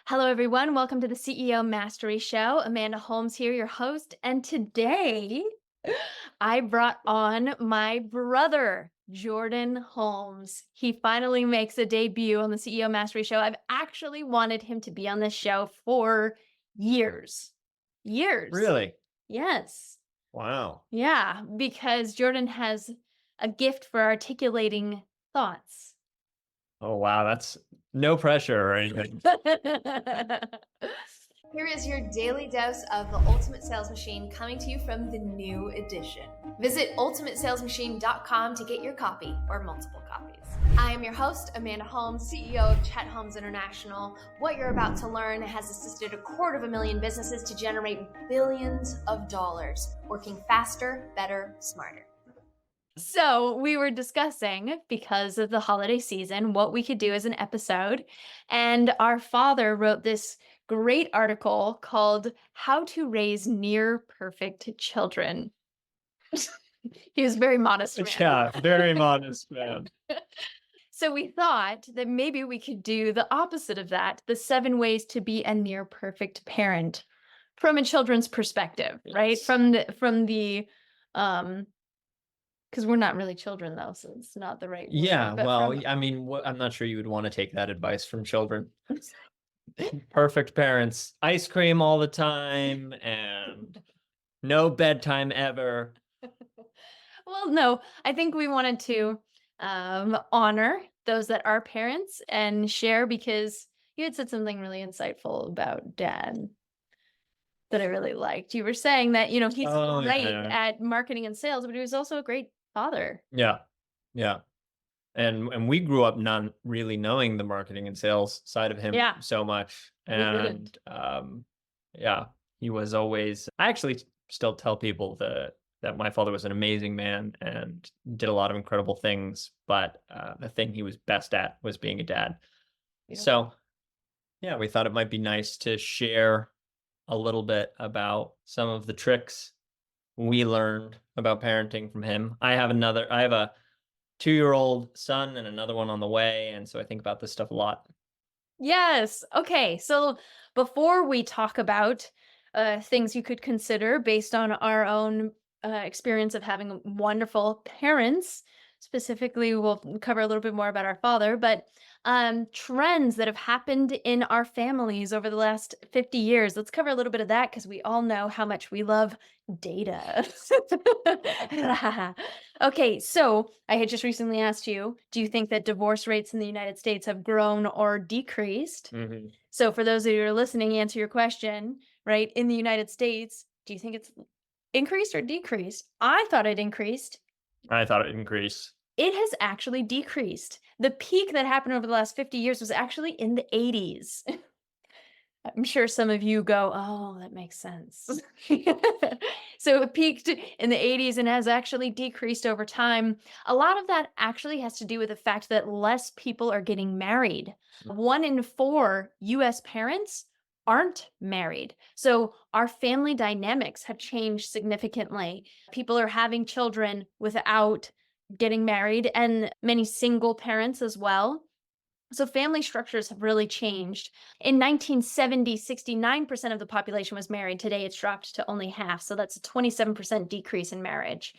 Hello, everyone. Welcome to the CEO Mastery Show. Amanda Holmes here, your host. And today I brought on my brother, Jordan Holmes. He finally makes a debut on the CEO Mastery Show. I've actually wanted him to be on this show for years. Years. Really? Yes. Wow. Yeah, because Jordan has a gift for articulating thoughts. Oh, wow. That's no pressure or anything. Here is your daily dose of the Ultimate Sales Machine coming to you from the new edition. Visit ultimatesalesmachine.com to get your copy or multiple copies. I am your host, Amanda Holmes, CEO of Chet Holmes International. What you're about to learn has assisted 250,000 businesses to generate billions of dollars, working faster, better, smarter. So we were discussing, because of the holiday season, what we could do as an episode. And our father wrote this great article called How to Raise Near Perfect Children. He was a very modest man. Yeah, very modest, man. So we thought that maybe we could do the opposite of that, the 7 ways to be a near perfect parent from a children's perspective, right? Yes. From the because we're not really children though, so it's not the right Yeah, word. But well, from I mean, I'm not sure you would want to take that advice from children. Perfect parents, ice cream all the time and no bedtime ever. well, no, I think we wanted to honor those that are parents and share because you had said something really insightful about dad that I really liked. You were saying that, he's Oh, great yeah. at marketing and sales, but he was also a great father. Yeah. Yeah. And we grew up not really knowing the marketing and sales side of him Yeah, so much. we didn't. And yeah, he was always I actually still tell people that my father was an amazing man and did a lot of incredible things, but the thing he was best at was being a dad. Beautiful. So yeah, we thought it might be nice to share a little bit about some of the tricks we learned about parenting from him. I have a 2-year-old son and another one on the way, and so I think about this stuff a lot. Yes. Okay. So before we talk about things you could consider based on our own experience of having wonderful parents, specifically, we'll cover a little bit more about our father, but trends that have happened in our families over the last 50 years. Let's cover a little bit of that because we all know how much we love data. Okay, so I had just recently asked you, do you think that divorce rates in the United States have grown or decreased? Mhm. So for those of you who are listening, answer your question, right? In the United States, do you think it's increased or decreased? I thought it increased. I thought it increased. It has actually decreased. The peak that happened over the last 50 years was actually in the 80s. I'm sure some of you go, "Oh, that makes sense." So it peaked in the 80s and has actually decreased over time. A lot of that actually has to do with the fact that less people are getting married. 1 in 4 US parents aren't married. So our family dynamics have changed significantly. People are having children without getting married and many single parents as well. So family structures have really changed. In 1970, 69% of the population was married. Today it's dropped to only half. So that's a 27% decrease in marriage.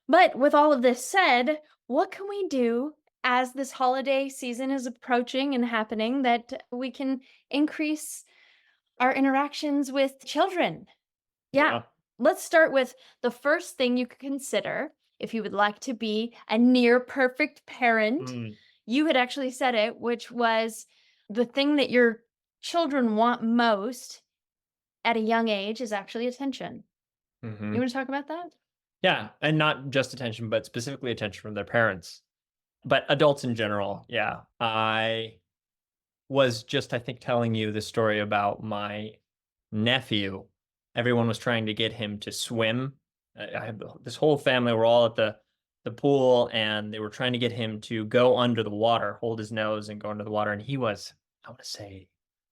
But with all of this said, what can we do as this holiday season is approaching and happening that we can increase our interactions with children? Yeah. Yeah. Let's start with the first thing you could consider if you would like to be a near perfect parent. Mm. You had actually said it, which was the thing that your children want most at a young age is actually attention. You Mhm. want to talk about that? Yeah, and not just attention, but specifically attention from their parents, but adults in general. Yeah. I was just, I think, telling you the story about my nephew. Everyone was trying to get him to swim. I had this whole family were all at the pool, and they were trying to get him to go under the water, hold his nose, and go under the water. And he was, I want to say,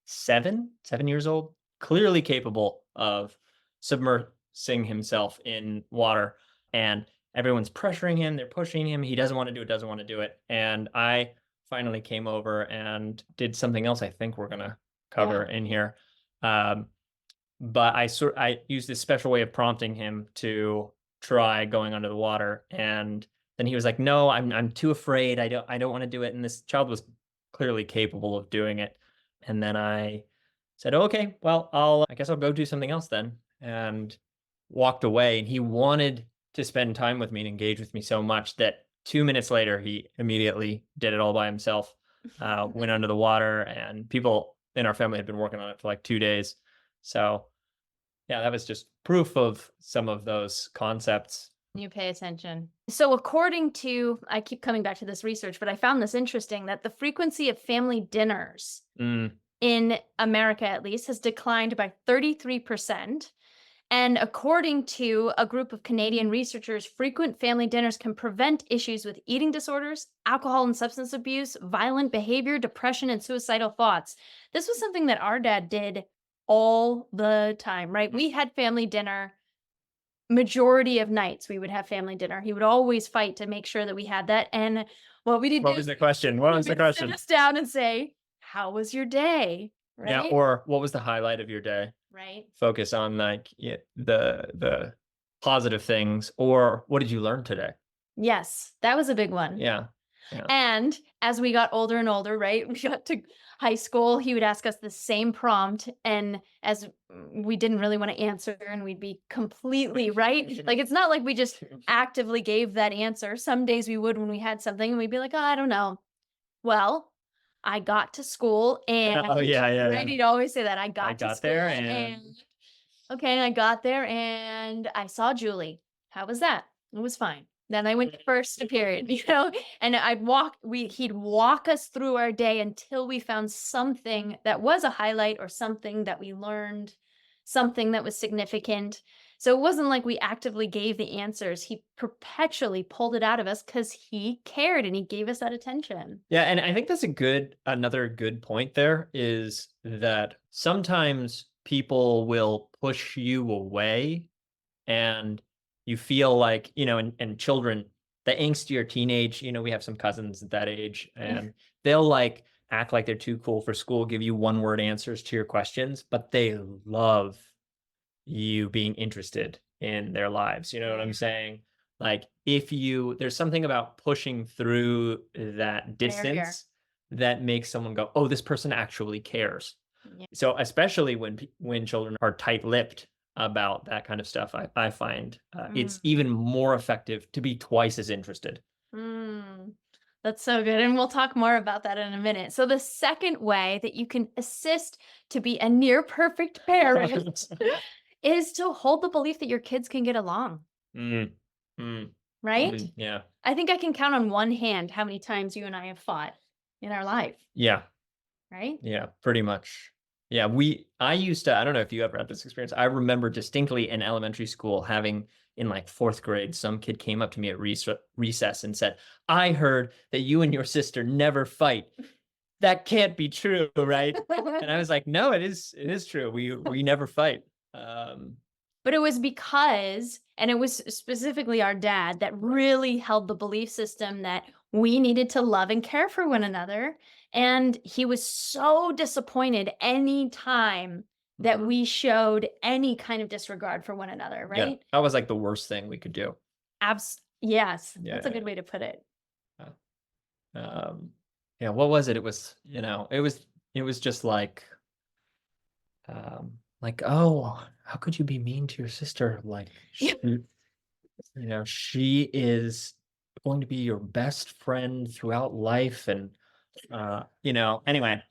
7 years old, clearly capable of submersing himself in water. And everyone's pressuring him. They're pushing him. He doesn't want to do it. Doesn't want to do it. And I finally came over and did something else I think we're gonna cover in here. But I used this special way of prompting him to try going under the water, and then he was like, "No, I'm too afraid. I don't want to do it." And this child was clearly capable of doing it. And then I said, "Oh, okay, well, I guess I'll go do something else then," and walked away. And he wanted to spend time with me and engage with me so much that 2 minutes later, he immediately did it all by himself. Went under the water, and people in our family had been working on it for like 2 days. So yeah, that was just proof of some of those concepts. You pay attention. So according to, I keep coming back to this research, but I found this interesting, that the frequency of family dinners in America, at least, has declined by 33%. And according to a group of Canadian researchers, frequent family dinners can prevent issues with eating disorders, alcohol and substance abuse, violent behavior, depression, and suicidal thoughts. This was something that our dad did all the time, right? We had family dinner. Majority of nights we would have family dinner. He would always fight to make sure that we had that. And what we did What was the question? What was the question? sit us down and say, "How was your day?" Right? Yeah, or what was the highlight of your day? Right. Focus on like the positive things, or what did you learn today? Yes, that was a big one. Yeah. And as we got older and older, right, we got to high school, he would ask us the same prompt. And as we didn't really want to answer, and we'd be completely right. Like, it's not like we just actively gave that answer. Some days we would when we had something, and we'd be like, "Oh, I don't know." Well, I got to school and Oh yeah. right, he'd always say that. I got to school there and okay, and I got there and I saw Julie. How was that? It was fine. Then I went to first period, and he'd walk us through our day until we found something that was a highlight or something that we learned, something that was significant. So it wasn't like we actively gave the answers. He perpetually pulled it out of us because he cared and he gave us that attention. Yeah, and I think that's another good point there, is that sometimes people will push you away, and you feel like, and children, the angstier teenage, we have some cousins at that age, and they'll like act like they're too cool for school, give you one-word answers to your questions, but they love you being interested in their lives. You know what I'm saying? Like, there's something about pushing through that distance that makes someone go, "Oh, this person actually cares." Yeah. So especially when children are tight-lipped about that kind of stuff, I find it's even more effective to be twice as interested. That's so good. And we'll talk more about that in a minute. So the second way that you can assist to be a near perfect parent is to hold the belief that your kids can get along. Right? Yeah. I think I can count on one hand how many times you and I have fought in our life. Yeah. Right? Yeah, pretty much. Yeah, I don't know if you ever had this experience. I remember distinctly in elementary school having, in like 4th grade, some kid came up to me at recess and said, "I heard that you and your sister never fight. That can't be true, right?" And I was like, "No, it is true. We never fight." But it was because, and it was specifically our dad that really held the belief system that we needed to love and care for one another. And he was so disappointed any time that we showed any kind of disregard for one another, right? Yeah, that was like the worst thing we could do. Yes, Yeah, that's a good way to put it. Yeah, what was it? It was, it was just like, "Oh, how could you be mean to your sister? Like, she is going to be your best friend throughout life." And, anyway,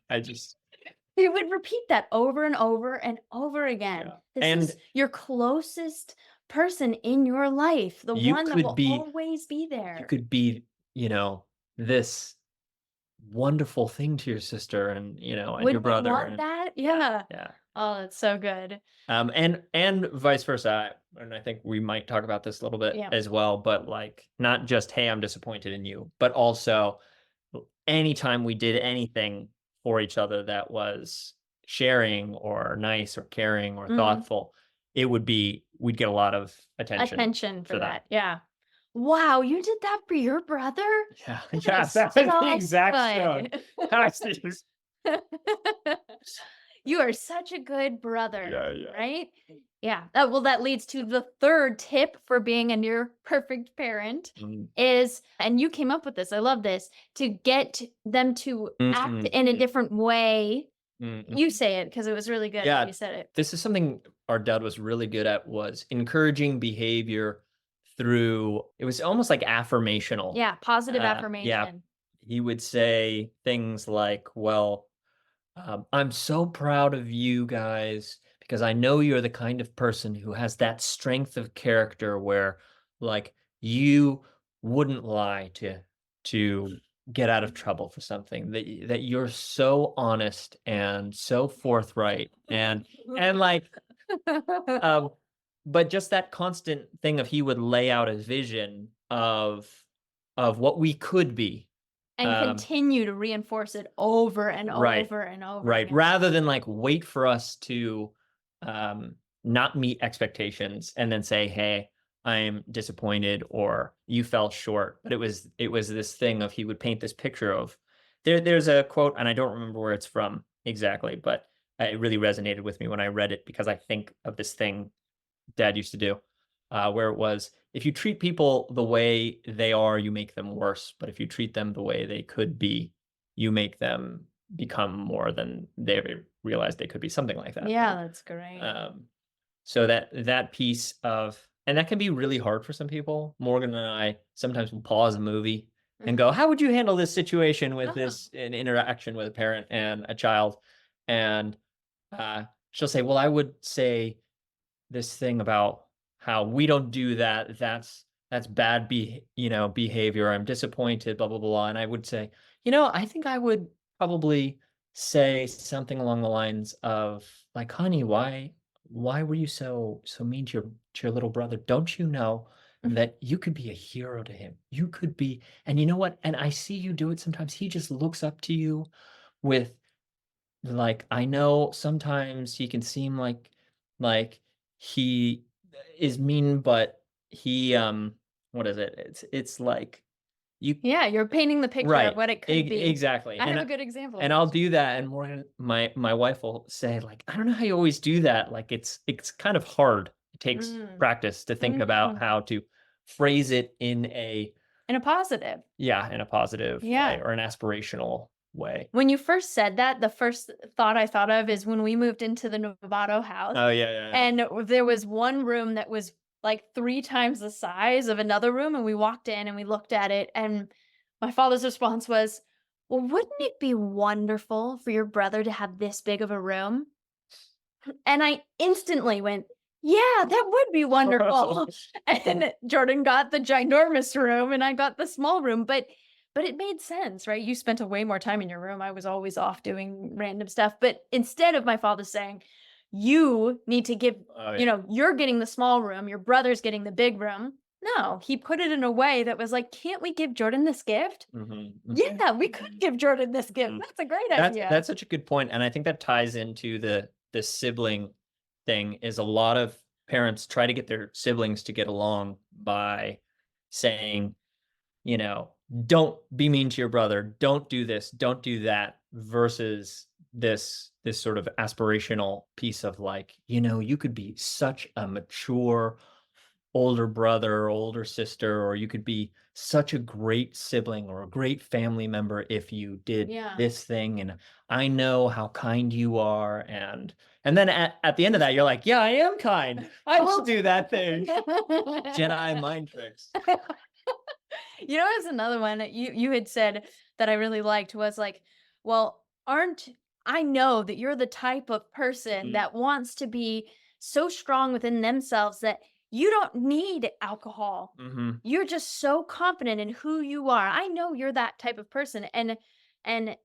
He would repeat that over and over and over again. Yeah. This is your closest person in your life, the one that will always be there. You could be, this wonderful thing to your sister and, and your brother. Want that? Yeah. Yeah. Oh, that's so good. And vice versa. And I think we might talk about this a little bit as well, but like, not just, "Hey, I'm disappointed in you," but also anytime we did anything for each other that was sharing or nice or caring or thoughtful, we'd get a lot of attention for that. Yeah. Wow, you did that for your brother? Yeah. That is That's so the exact good. You are such a good brother, Yeah. right? Yeah. Well, that leads to the third tip for being a near perfect parent Mm. is, and you came up with this, I love this, to get them to act Mhm. in a different way. Mhm. You say it because it was really good how Yeah, you said it. this is something our dad was really good at, was encouraging behavior through, it was almost like affirmational. Yeah, positive Yeah, affirmation. he would say things like, well, I'm so proud of you guys because I know you're the kind of person who has that strength of character where, like, you wouldn't lie to get out of trouble for something, that you're so honest and so forthright, and like, um but just that constant thing of, he would lay out a vision of what we could be. And um continue to reinforce it over and Right. over and over Right, again. rather than, like, wait for us to, not meet expectations and then say, "Hey, I'm disappointed," or "You fell short." But it was this thing of, he would paint this picture of, there's a quote, and I don't remember where it's from exactly, but, it really resonated with me when I read it, because I think of this thing dad used to do, where it was, "If you treat people the way they are, you make them worse. But if you treat them the way they could be, you make them become more than they ever realized they could be," something like that. Yeah, that's great. Um, so that piece of, and that can be really hard for some people. Morgan and I sometimes will pause a movie and go, "How would you handle this situation with Oh. this an interaction with a parent and a child?" And she'll say, "Well, I would say this thing about how we don't do that. That's bad behavior. I'm disappointed, blah, blah, blah." And I would say, I think I would probably say something along the lines of, like, "Honey, why were you so mean to your little brother? Don't you know that you could be a hero to him? You could be, and you know what? And I see you do it sometimes. He just looks up to you with, like, I know sometimes he can seem like he is mean, but he, what is it? It's like, you Yeah, you're painting the picture of right, what it could be. exactly, I have a good example of and I'll this. do that, and Morgan, my wife will say, like, "I don't know how you always do that." Like, it's kind of hard. It takes Mm. practice to think about Mhm. how to phrase it in a, In a positive. yeah, in a positive way Yeah. or an aspirational way. When you first said that, the first thought I thought of is when we moved into the Novato house, Oh, yeah. and there was one room that was like 3 times the size of another room, and we walked in and we looked at it, and my father's response was, "Well, wouldn't it be wonderful for your brother to have this big of a room?" And I instantly went, "Yeah, that would be wonderful." And Jordan got the ginormous room and I got the small room, but it made sense, right? You spent a way more time in your room. I was always off doing random stuff. But instead of my father saying, "You need to give, Oh, yeah. you're getting the small room, your brother's getting the big room." No, he put it in a way that was like, "Can't we give Jordan this gift?" Mhm. Yeah, we could give Jordan this gift. Mm. That's a great That's idea. that's such a good point, and I think that ties into the sibling thing. Is a lot of parents try to get their siblings to get along by saying, you know, "Don't be mean to your brother. Don't do this. Don't do that," versus this sort of aspirational piece of, like, you could be such a mature older brother or older sister, or you could be such a great sibling or a great family member if you did Yeah. this thing, and I know how kind you are, and then at the end of that, you're like, "Yeah, I am kind. I will do that thing." Jedi mind tricks. There's another one that you had said that I really liked was like, well, aren't I know that you're the type of person Mm, that wants to be so strong within themselves that you don't need alcohol. mhm. You're just so confident in who you are. I know you're that type of person. And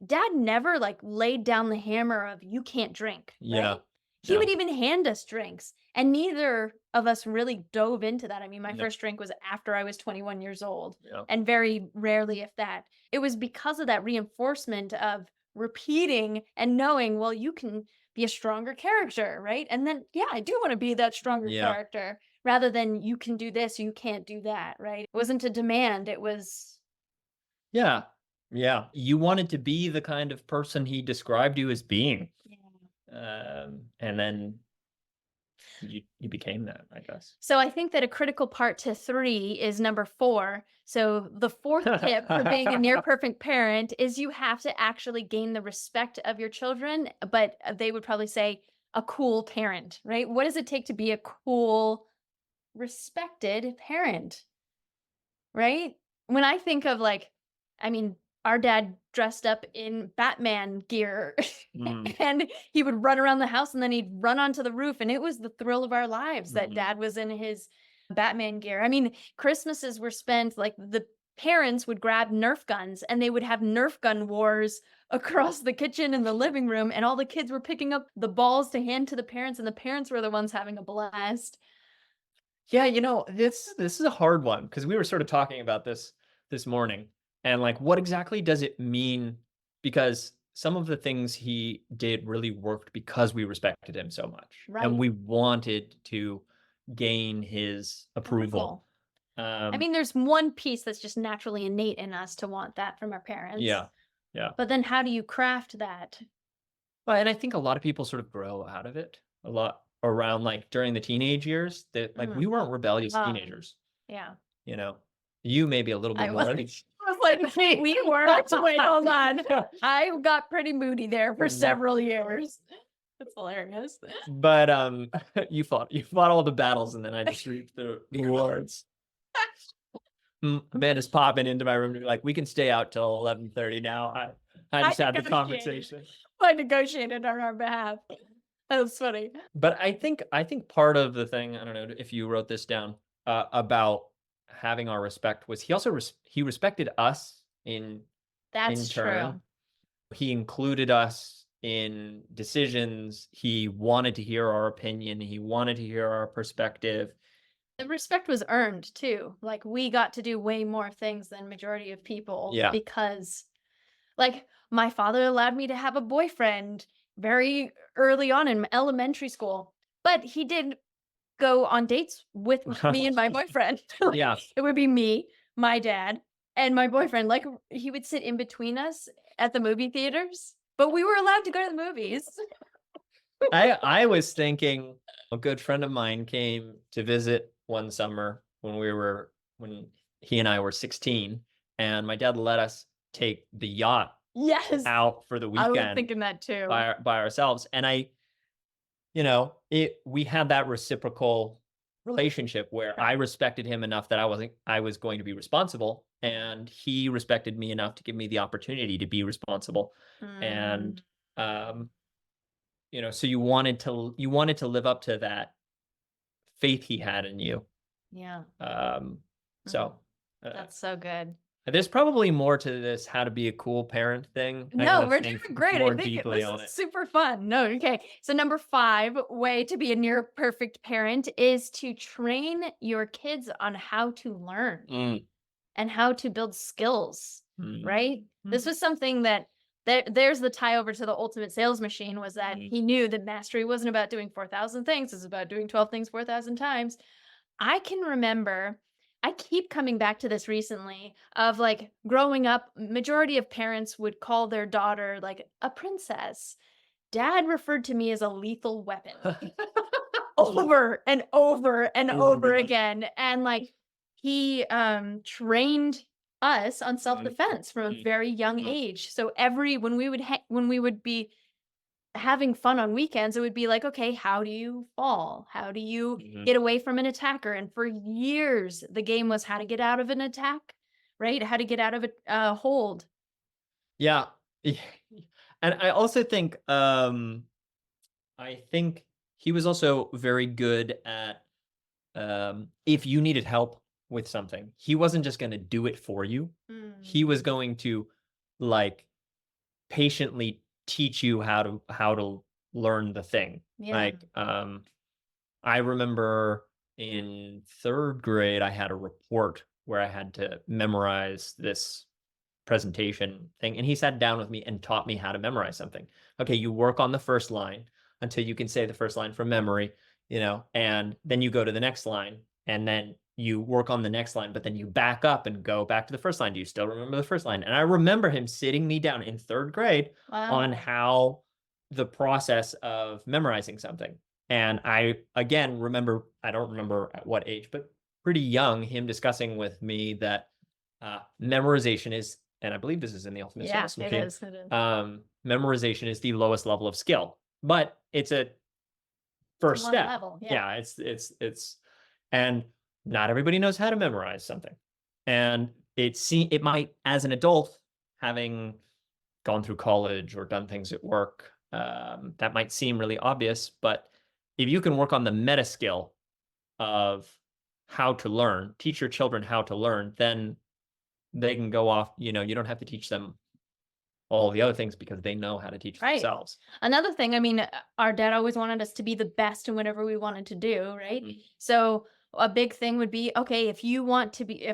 dad never like laid down the hammer of you can't drink, Yeah. right? He Yeah. would even hand us drinks. And neither of us really dove into that. I mean, my Yeah. first drink was after I was 21 years old, Yeah. and very rarely, if that. It was because of that reinforcement of repeating and knowing, well, you can be a stronger character, right? And then, yeah, I do want to be that stronger Yeah. character rather than you can do this, you can't do that, right? It wasn't a demand, it was, Yeah. Yeah. You wanted to be the kind of person he described you as being. yeah. And then you became that, I guess. So I think that a critical part to 3 is number 4. So the fourth tip for being a near perfect parent is you have to actually gain the respect of your children, but they would probably say a cool parent, right? What does it take to be a cool, respected parent, right? When I think of like, I mean, our dad dressed up in Batman gear Mm, and he would run around the house and then he'd run onto the roof. And it was the thrill of our lives that mhm. dad was in his Batman gear. I mean, Christmases were spent like the parents would grab Nerf guns and they would have Nerf gun wars across the kitchen and the living room. And all the kids were picking up the balls to hand to the parents, and the parents were the ones having a blast. Yeah, this is a hard one because we were sort of talking about this morning, and like, what exactly does it mean? Because some of the things he did really worked because we respected him so much, and Right. we wanted to gain his approval. Approval. I Um, mean, there's one piece that's just naturally innate in us to want that from our parents. yeah, yeah. But then how do you craft that? Well, and I think a lot of people sort of grow out of it a lot around like during the teenage years. That like we Mm. weren't rebellious Ah, teenagers, yeah. you know. You maybe a little I bit was, more. I was like, we were. Wait, hold on. I got pretty moody there for Mm. several years. That's hilarious. But you fought all the battles, and then I just reaped the rewards. Amanda's popping into my room to be like, we can stay out till 11:30 now. I just had the negotiated. conversation. I negotiated on our behalf. That was funny. But I think part of the thing, I don't know if you wrote this down, about having our respect was he also he respected us in That's turn. true. He included us in decisions. He wanted to hear our opinion. He wanted to hear our perspective. The respect was earned too. Like we got to do way more things than majority of people Yeah. because like my father allowed me to have a boyfriend very early on in elementary school, but he did go on dates with me and my boyfriend. Like, Yeah. it would be me, my dad, and my boyfriend. Like he would sit in between us at the movie theaters, but we were allowed to go to the movies. I was thinking a good friend of mine came to visit one summer when he and I were 16, and my dad let us take the yacht Yes. out for the I was weekend thinking that too. by ourselves. And we had that reciprocal relationship where I respected him enough that I was going to be responsible, and he respected me enough to give me the opportunity to be responsible. And Mm, so you wanted to live up to that faith he had in you. yeah, So that's so good. there's probably more to this how to be a cool parent thing. I No, gotta we're think doing great. more I think deeply this on is it. super fun. No, okay. So number 5 way to be a near perfect parent is to train your kids on how to learn Mm, and how to build skills, mm, right? This mm, was something that there's the tie over to the ultimate sales machine was that mm. he knew that mastery wasn't about doing 4,000 things, it's about doing 12 things 4,000 times. I can remember, I keep coming back to this recently of like growing up, majority of parents would call their daughter like a princess. Dad referred to me as a lethal weapon over and over and over again. And like he trained us on self-defense from a very young Mm. age. So when we would be having fun on weekends, it would be like, okay, how do you fall? How do you Mhm. get away from an attacker? And for years, the game was how to get out of an attack, right? How to get out of a hold. Yeah. And I think he was also very good at, if you needed help with something, he wasn't just going to do it for you. He was going to like patiently teach you how to learn the thing. Yeah. Like, I remember in 3rd grade, I had a report where I had to memorize this presentation thing, and he sat down with me and taught me how to memorize something. Okay, you work on the first line until you can say the first line from memory, and then you go to the next line, and then you work on the next line, but then you back up and go back to the first line. Do you still remember the first line? And I remember him sitting me down in 3rd grade Wow. on how the process of memorizing something. And I, again, remember, I don't remember at what age, but pretty young, him discussing with me that memorization is, and I believe this is in the Ultimate Yeah, Sales it Machine, is. It is. memorization is the lowest level of skill, but it's a first One step. level. Yeah. Yeah, it's, and not everybody knows how to memorize something. And it might, as an adult, having gone through college or done things at work, that might seem really obvious, but if you can work on the meta skill of how to learn, teach your children how to learn, then they can go off, you don't have to teach them all the other things because they know how to teach Right. themselves. Another thing, I mean, our dad always wanted us to be the best in whatever we wanted to do, right? Mhm. So a big thing would be, okay, if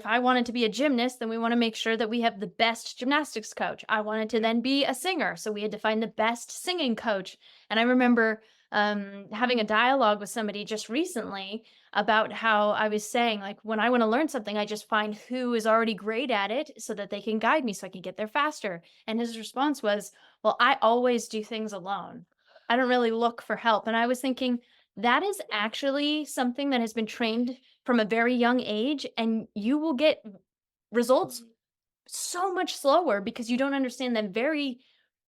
I wanted to be a gymnast, then we want to make sure that we have the best gymnastics coach. I wanted to then be a singer, so we had to find the best singing coach. And I remember having a dialogue with somebody just recently about how I was saying, like, when I want to learn something, I just find who is already great at it so that they can guide me so I can get there faster. And his response was, well, I always do things alone. I don't really look for help. And I was thinking, that is actually something that has been trained from a very young age, and you will get results so much slower because you don't understand that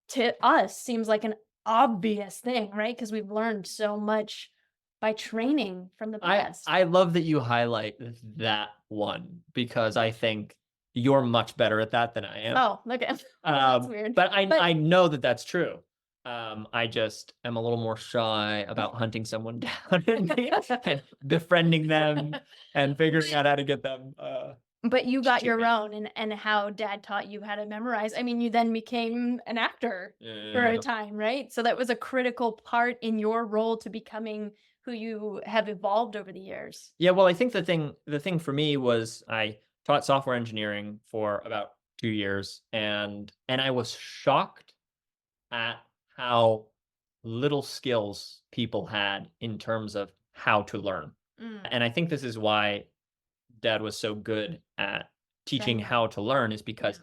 to us, seems like an obvious thing, right? Because we've learned so much by training from the best. I love that you highlight that one because I think you're much better at that than I am. Oh, okay. That's weird. But But- I know that that's true. I just am a little more shy about hunting someone down and befriending them and figuring out how to get them. But you got your treatment. own, and how dad taught you how to memorize. I mean, you then became an actor for a time, right? So that was a critical part in your role to becoming who you have evolved over the years. Yeah, well, I think the thing for me was I taught software engineering for about 2 years, and I was shocked at how little skills people had in terms of how to learn. Mm, And I think this is why dad was so good at teaching training. how to learn, is because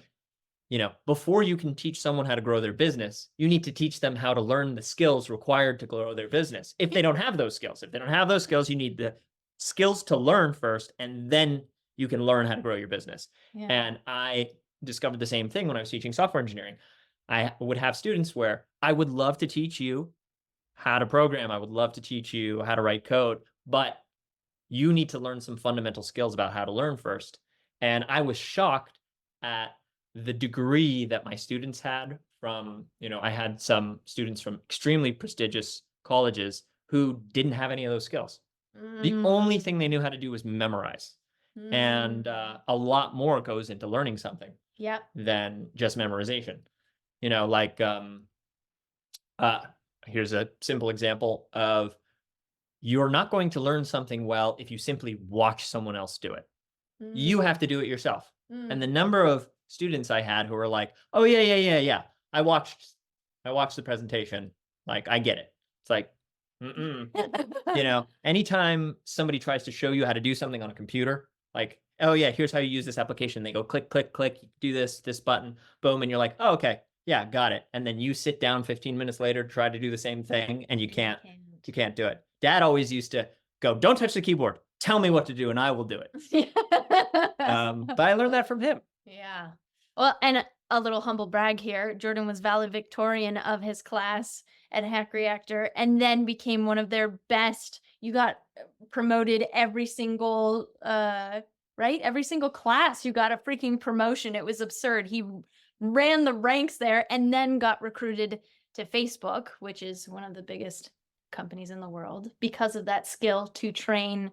before you can teach someone how to grow their business, you need to teach them how to learn the skills required to grow their business. If they don't have those skills, you need the skills to learn first, and then you can learn how to grow your business. Yeah. And I discovered the same thing when I was teaching software engineering. I would have students where I would love to teach you how to program. I would love to teach you how to write code, but you need to learn some fundamental skills about how to learn first. And I was shocked at the degree that my students had from, I had some students from extremely prestigious colleges who didn't have any of those skills. The only thing they knew how to do was memorize. And a lot more goes into learning something Yep. than just memorization. Like, here's a simple example of, you're not going to learn something well if you simply watch someone else do it. You have to do it yourself. And the number of students I had who were like, "Oh yeah. I watched the presentation. Like, I get it." It's like, anytime somebody tries to show you how to do something on a computer, like, "Oh yeah, here's how you use this application." They go click, click, click, do this button, boom, and you're like, "Oh, okay, yeah, got it." And then you sit down 15 minutes later to try to do the same thing, and you can't do it. Dad always used to go, "Don't touch the keyboard. Tell me what to do, and I will do it." But I learned that from him. Yeah. Well, and a little humble brag here. Jordan was valedictorian of his class at Hack Reactor, and then became one of their best. You got promoted every single right? Every single class you got a freaking promotion. It was absurd. He ran the ranks there and then got recruited to Facebook, which is one of the biggest companies in the world, because of that skill to train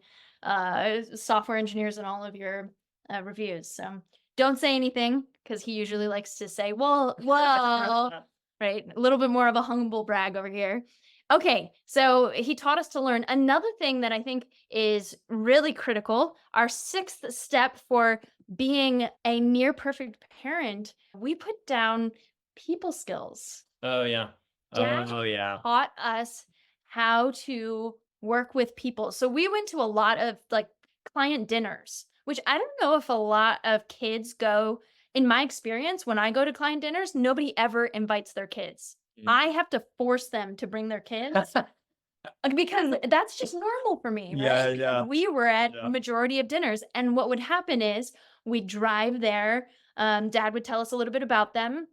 software engineers in all of your reviews. So don't say anything, because he usually likes to say, well, right? A little bit more of a humble brag over here. Okay, so he taught us to learn. Another thing that I think is really critical, our sixth step for being a near perfect parent, we put down people skills. Oh yeah. Dad Oh yeah. taught us how to work with people. So we went to a lot of like client dinners, which I don't know if a lot of kids go. In my experience, when I go to client dinners, nobody ever invites their kids. I have to force them to bring their kids because that's just normal for me, Yeah, right? yeah. We were at Yeah. majority of dinners, and what would happen is we'd drive there. Dad would tell us a little bit about them.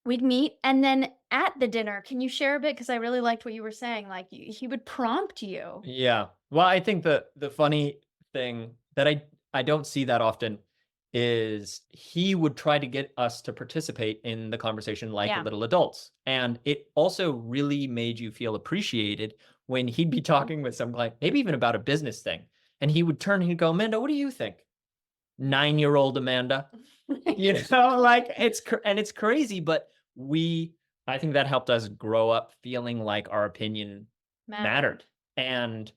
We'd meet, and then at the dinner, can you share a bit? Because I really liked what you were saying. Like he would prompt you. Yeah. Well, I think the funny thing that I don't see that often is he would try to get us to participate in the conversation like Yeah. little adults. And it also really made you feel appreciated when he'd be talking with some client, maybe even about a business thing. And he would turn and he'd go, Amanda, what do you think? 9-year-old Amanda. You know, like it's crazy, but I think that helped us grow up feeling like our opinion mattered and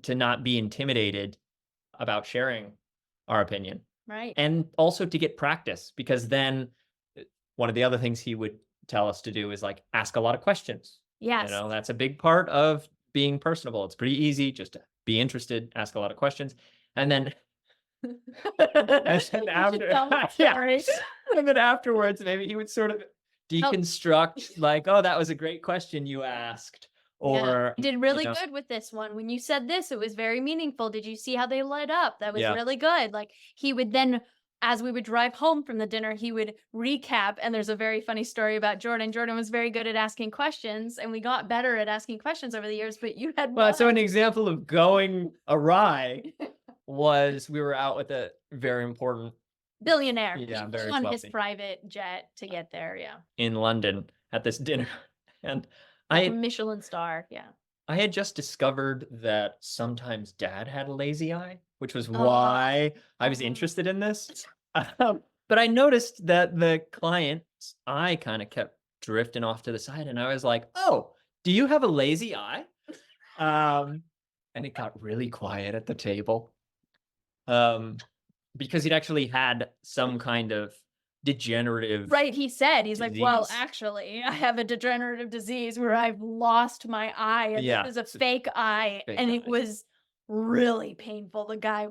to not be intimidated about sharing our opinion Right. and also to get practice because then one of the other things he would tell us to do is like ask a lot of questions. Yes. You know, that's a big part of being personable. It's pretty easy just to be interested, ask a lot of questions. And then and then after, yeah. And then afterwards, maybe he would sort of deconstruct like, oh, that was a great question you asked. Or you did really good with this one. When you said this, it was very meaningful. Did you see how they lit up? That was really good. Like he would then, as we would drive home from the dinner, he would recap. And there's a very funny story about Jordan. Jordan was very good at asking questions, and we got better at asking questions over the years. But you had so an example of going awry was we were out with a very important billionaire. Yeah, very on wealthy. his private jet to get there. Yeah. In London at this dinner. And Like a Michelin star. Yeah. I had just discovered that sometimes dad had a lazy eye, which was why I was interested in this. But I noticed that the client's eye kind of kept drifting off to the side. And I was like, oh, do you have a lazy eye? And it got really quiet at the table. Because he'd actually had some kind of degenerative. Right. He said, he's like, well, disease. actually, I have a degenerative disease where I've lost my eye. And Yeah, this is a fake eye. fake And eye. it was really painful. The guy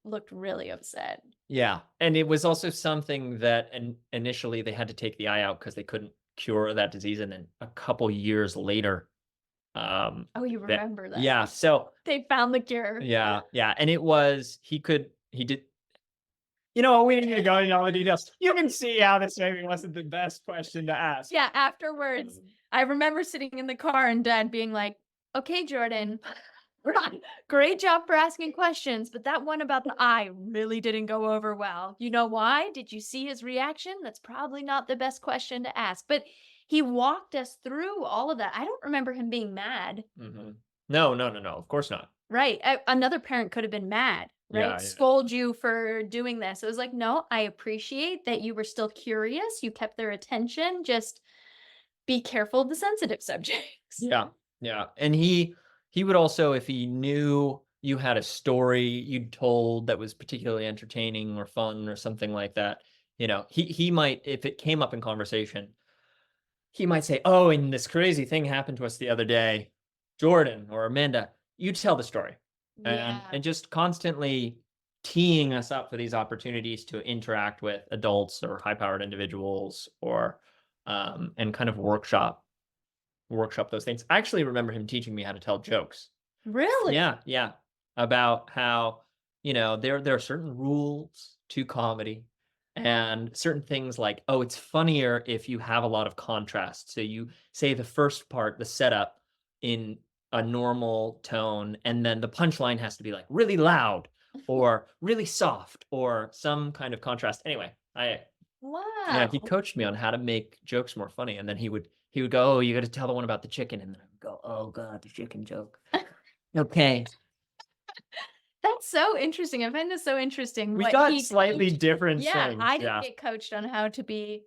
looked really upset. Yeah. And it was also something that initially they had to take the eye out because they couldn't cure that disease. And then a couple years later, Oh, you remember that? yeah. So They found the cure. yeah. And it was, he did. You know, we need to go into all the details. You can see how this maybe wasn't the best question to ask. Yeah. Afterwards, I remember sitting in the car and Dad being like, okay, Jordan, great job for asking questions, but that one about the eye really didn't go over well. You know why? Did you see his reaction? That's probably not the best question to ask. But he walked us through all of that. I don't remember him being mad. Mm-hmm. No. Of course not. Right. Another parent could have been mad, right? Yeah. Scold you for doing this. It was like, no, I appreciate that you were still curious. You kept their attention. Just be careful of the sensitive subjects. Yeah. And he would also, if he knew you had a story you'd told that was particularly entertaining or fun or something like that, you know, he might, if it came up in conversation, he might say, oh, and this crazy thing happened to us the other day, Jordan or Amanda, you tell the story. And just constantly teeing us up for these opportunities to interact with adults or high-powered individuals or and kind of workshop those things. I actually remember him teaching me how to tell jokes. Really? Yeah. About how, you know, there are certain rules to comedy and certain things like, oh, it's funnier if you have a lot of contrast. So you say the first part, the setup, in a normal tone, and then the punchline has to be like really loud or really soft or some kind of contrast. Anyway, yeah, he coached me on how to make jokes more funny, and then he would go, oh, you got to tell the one about the chicken, and then I would go, oh god, the chicken joke. Okay. That's so interesting. I find this so interesting. We what got he slightly coached- different Yeah, things. I didn't get coached on how to be,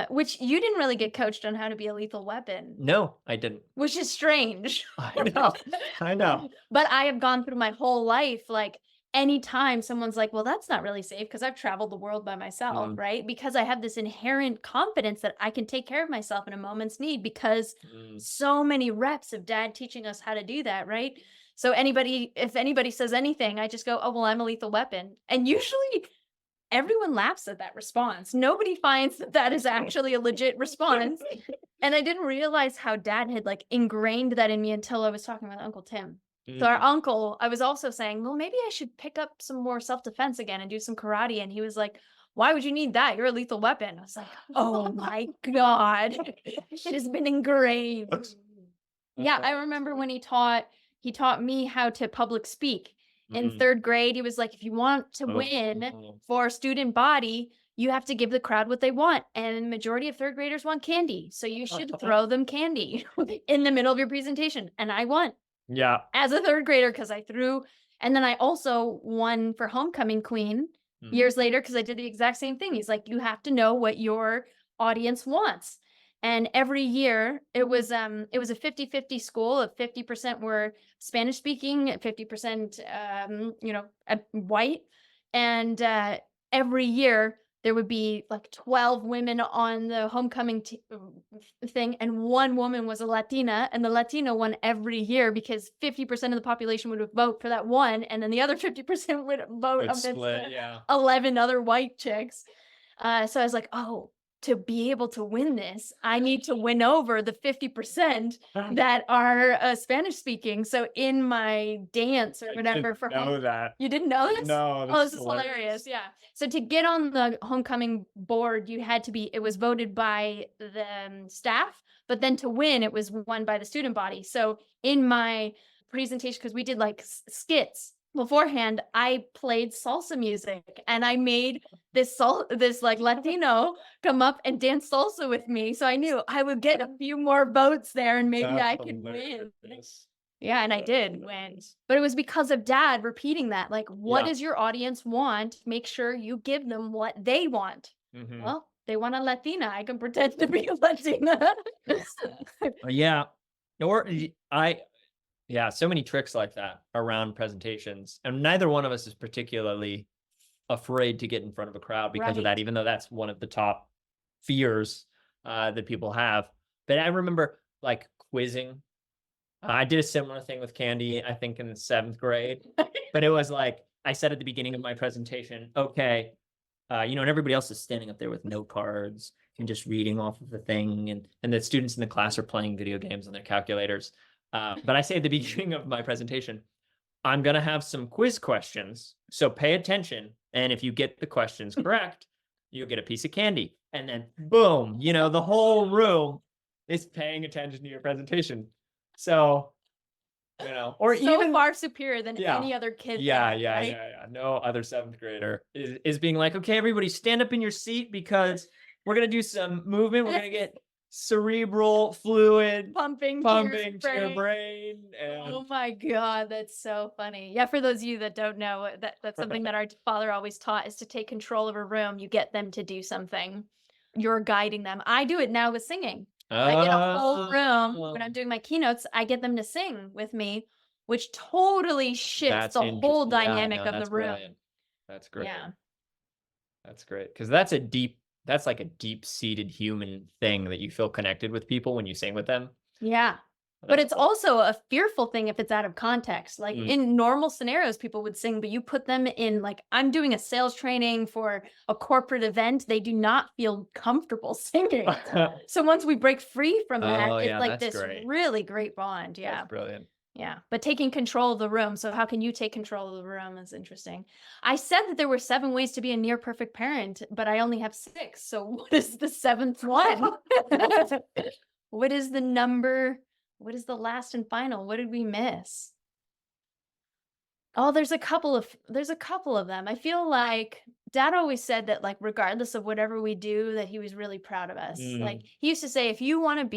which you didn't really get coached on how to be a lethal weapon, No, I didn't. which is strange. I know. But I have gone through my whole life, like anytime someone's like, well, that's not really safe because I've traveled the world by myself, right? Because I have this inherent confidence that I can take care of myself in a moment's need because so many reps of Dad teaching us how to do that, right? So if anybody says anything, I just go, oh, well, I'm a lethal weapon. And usually everyone laughs at that response. Nobody finds that that is actually a legit response. And I didn't realize how dad had like ingrained that in me until I was talking with Uncle Tim. So our uncle, I was also saying, well, maybe I should pick up some more self-defense again and do some karate. And he was like, why would you need that? You're a lethal weapon. I was like, oh my God, it has been engraved. Yeah, I remember when he taught me how to public speak. In Mhm. 3rd grade, he was like, if you want to win Oh. for student body, you have to give the crowd what they want. And majority of 3rd graders want candy. So you should throw them candy in the middle of your presentation. And I won Yeah. as a 3rd grader because I threw. And then I also won for homecoming queen Mhm. years later because I did the exact same thing. He's like, you have to know what your audience wants. And every year it was a 50-50 school of 50% were Spanish speaking, 50% white. And every year there would be like 12 women on the homecoming thing, and one woman was a Latina, and the Latina won every year because 50% of the population would vote for that one, and then the other 50% would vote Would against split, the yeah. 11 other white chicks. So I was like, oh, to be able to win this, I need to win over the 50% that are Spanish speaking. So in my dance or I whatever didn't for know that. you didn't know this? No, Oh, that's this is hilarious. Yeah. So to get on the homecoming board, you had to be, it was voted by the staff, but then to win, it was won by the student body. So in my presentation, because we did like skits beforehand, I played salsa music and I made this like Latino come up and dance salsa with me. So I knew I would get a few more votes there and maybe I could win. Hilarious. Yeah, and I did win. But it was because of dad repeating that. Like, what Yeah. does your audience want? Make sure you give them what they want. Mhm. Well, they want a Latina. I can pretend to be a Latina. Yeah. Or yeah, so many tricks like that around presentations. And neither one of us is particularly afraid to get in front of a crowd because of Right. that, even though that's one of the top fears that people have. But I remember like quizzing. I did a similar thing with candy, I think in the 7th grade, but it was like, I said at the beginning of my presentation, okay, and everybody else is standing up there with note cards and just reading off of the thing. And the students in the class are playing video games on their calculators. But I say at the beginning of my presentation, I'm going to have some quiz questions. So pay attention. And if you get the questions correct, you'll get a piece of candy. And then boom, the whole room is paying attention to your presentation. So, or so even far superior than Yeah. any other kid. yeah, there, yeah, right? yeah. No other 7th grader is being like, okay, everybody stand up in your seat because we're going to do some movement. We're going to get cerebral fluid Pumping pumping to to your brain. Oh And my God, that's so funny. Yeah, for those of you that don't know, that's something that our father always taught is to take control of a room. You get them to do something. You're guiding them. I do it now with singing. I get a whole room when I'm doing my keynotes, I get them to sing with me, which totally shifts that's the whole interesting. Yeah, dynamic no, of the that's room. brilliant. That's great. Yeah. That's great. Because that's like a deep-seated human thing that you feel connected with people when you sing with them. Yeah. But That's it's cool. also a fearful thing if it's out of context. Like Mm. in normal scenarios, people would sing, but you put them in, like, I'm doing a sales training for a corporate event. They do not feel comfortable singing. So once we break free from that, Oh, it's yeah, like that's this great. really great bond. Yeah. That's brilliant. Yeah. But taking control of the room. So how can you take control of the room is interesting. I said that there were 7 ways to be a near perfect parent, but I only have 6. So what is the 7th one? What is the number? What is the last and final? What did we miss? Oh, there's a couple of them. I feel like dad always said that, like, regardless of whatever we do, that he was really proud of us. Like, he used to say, if you want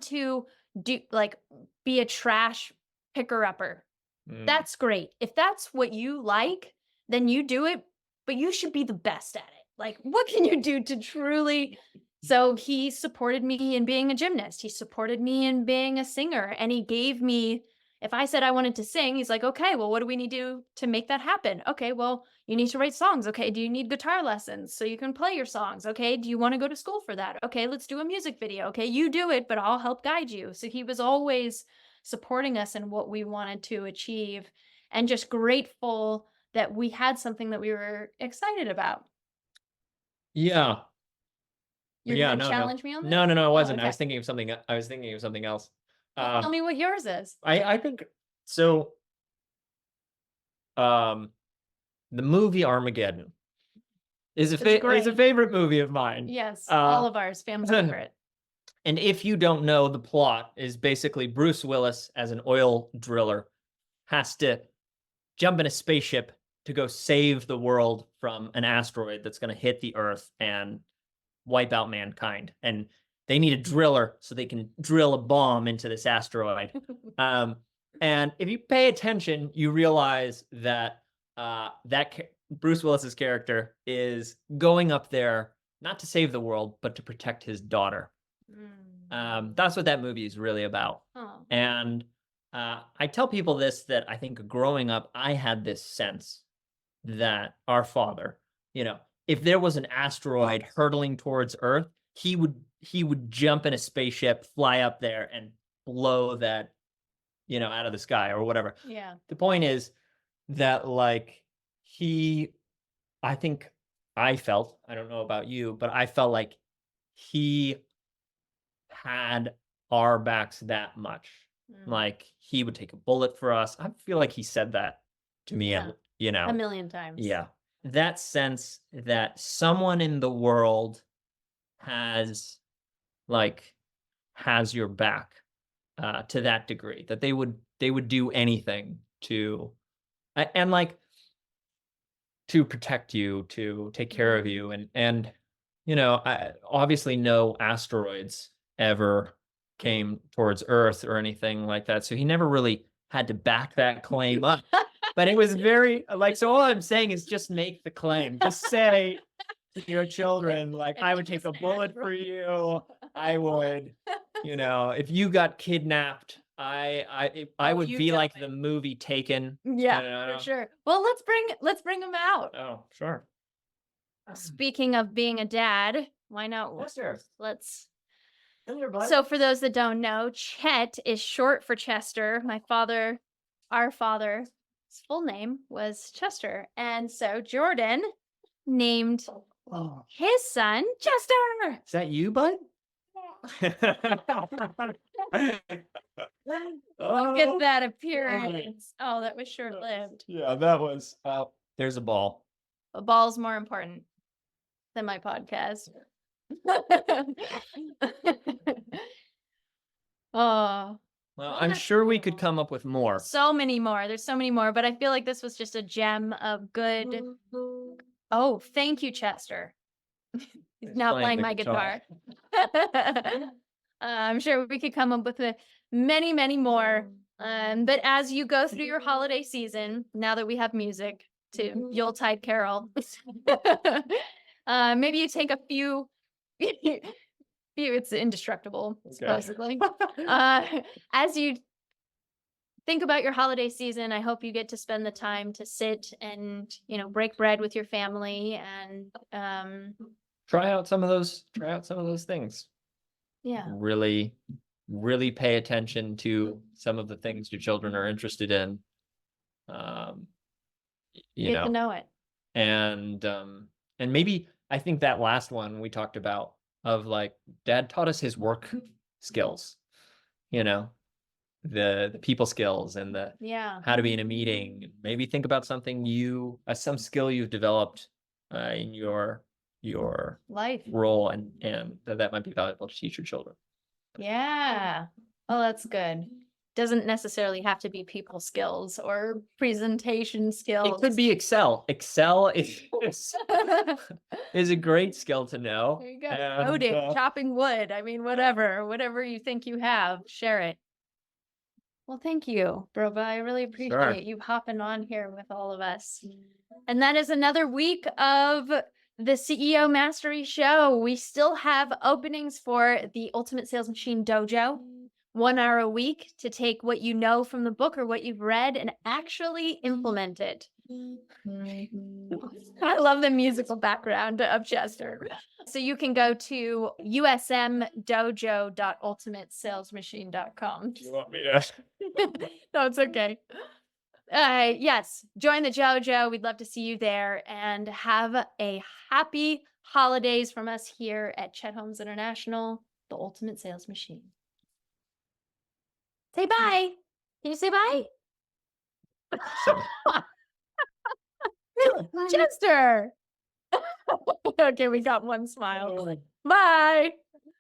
to do, like, be a trash picker-upper, that's great. If that's what you like, then you do it, but you should be the best at it. Like, what can you do to truly? So he supported me in being a gymnast. He supported me in being a singer. And he gave me, if I said I wanted to sing, he's like, okay, well, what do we need to do to make that happen? Okay, well, you need to write songs. Okay, do you need guitar lessons so you can play your songs? Okay, do you want to go to school for that? Okay, let's do a music video. Okay, you do it, but I'll help guide you. So he was always supporting us in what we wanted to achieve, and just grateful that we had something that we were excited about. Yeah. You're Yeah, gonna no, no. challenge me on that? No, no, no, I wasn't. I okay. was thinking of something. I was thinking of something else. Well, tell me what yours is. I think so. The movie Armageddon is a It's is a great. favorite movie of mine. Yes, all of ours, family favorite. And if you don't know, the plot is basically Bruce Willis as an oil driller has to jump in a spaceship to go save the world from an asteroid that's going to hit the Earth and wipe out mankind. And they need a driller so they can drill a bomb into this asteroid. And if you pay attention, you realize that Bruce Willis's character is going up there not to save the world, but to protect his daughter. That's what that movie is really about. Oh. And I tell people this, that I think growing up, I had this sense that our Father, if there was an asteroid hurtling towards Earth, he would jump in a spaceship, fly up there, and blow that, out of the sky or whatever. Yeah. The point is that, like, I think I felt, I don't know about you, but I felt like he had our backs that much. Like, he would take a bullet for us. I feel like he said that to me, a million times. Yeah. That sense that someone in the world has your back to that degree, that they would do anything to protect you, to take care of you. And obviously no asteroids ever came towards Earth or anything like that. So he never really had to back that claim up. But it was very so all I'm saying is just make the claim. Just say to your children, I would take a bullet for you. I would, if you got kidnapped, I would be like the movie Taken. Yeah, for sure. Well, let's bring them out. Oh, sure. Speaking of being a dad, why not? Yes, sir. Let's. Come here, bud. So for those that don't know, Chet is short for Chester. Our father's full name was Chester. And so Jordan named his son Chester. Is that you, bud? Look at that appearance. Oh, that was short-lived. Yeah, that was. There's a ball. A ball's more important than my podcast. Oh. Well, I'm sure we could come up with more. So many more. There's so many more, but I feel like this was just a gem of good. Oh, thank you, Chester. He's now playing my guitar. I'm sure we could come up with many, many more. But as you go through your holiday season, now that we have music to Yuletide Carol, maybe you take a few. It's indestructible, supposedly. As you think about your holiday season, I hope you get to spend the time to sit and, break bread with your family and try out some of those things. Yeah. Really, really pay attention to some of the things your children are interested in. Get to know it. And maybe I think that last one we talked about of Dad taught us his work skills, the people skills and the how to be in a meeting. Maybe think about something some skill you've developed in your life role, and that might be valuable to teach your children. Yeah. Oh, that's good. Doesn't necessarily have to be people skills or presentation skills. It could be Excel. Excel is a great skill to know. There you go. Coding, chopping wood. I mean, whatever you think you have, share it. Well, thank you, Broba. I really appreciate you hopping on here with all of us. And that is another week of the CEO Mastery Show. We still have openings for the Ultimate Sales Machine Dojo. 1 hour a week to take what you know from the book or what you've read and actually implement it. I love the musical background of Chester. So you can go to usmdojo.ultimatesalesmachine.com. Do you want me to? No, it's okay. Yes, join the JoJo. We'd love to see you there, and have a happy holidays from us here at Chet Holmes International, the ultimate sales machine. Say bye. Can you say bye? Chester. Okay, we got one smile. Bye.